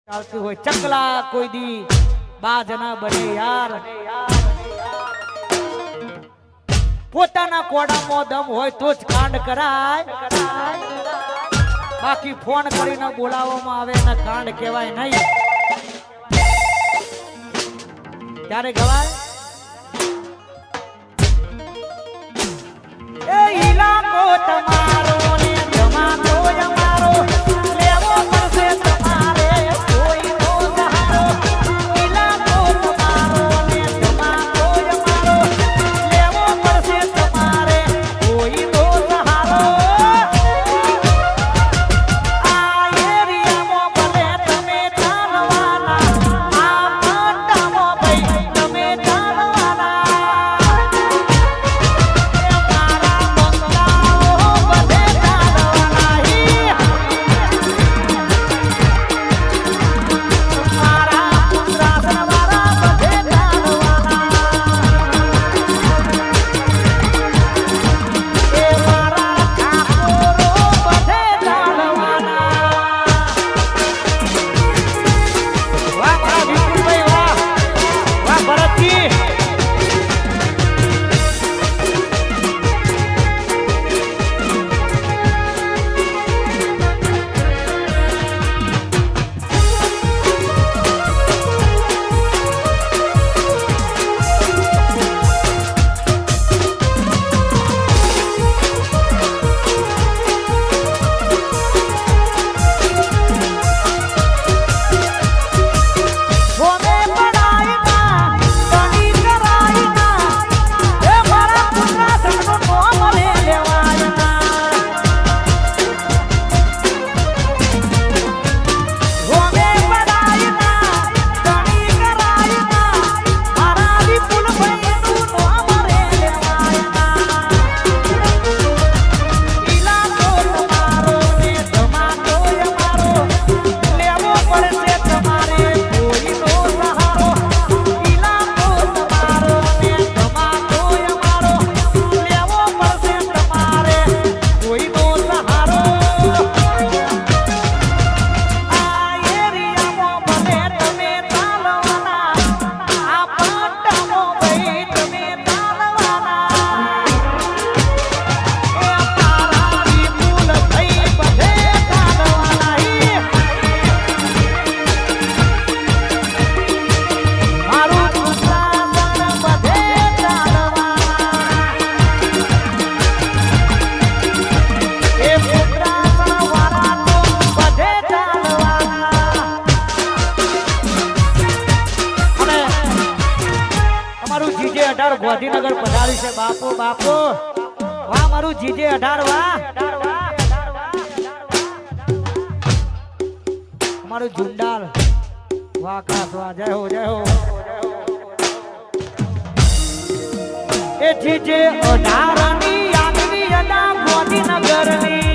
ચાલતી હોય ચકલા કોઈ દી બાજ ના બને યાર પોતાના કોડામાં દમ હોય તો જ કાંડ કરાય બાકી ફોન કરીને બોલાવવામાં આવે ને કાંડ કહેવાય નહીં ત્યારે ગવાય એ ઈલાકો તમારો ને જમાનો અમારો લેવો પડશે તમારે કોઈનો સહારો ઈલાકો તમારો ને જમાનો અમારો લેવો પડશે તમારે કોઈનો સહારો આ એરિયામાં ભલે તમે ચાલવાના આ પટ્ટામાં ભાઈ તમે ચાલવાના ગાંધીનગર પધારી છે બાપો બાપો વાહ મારું જીજે 18 વાહ અમારું ઝુંડાલ વાહ ખાસ વાહ જય હો એ જીજે 18 ની આગવી અડા ગાંધીનગર ની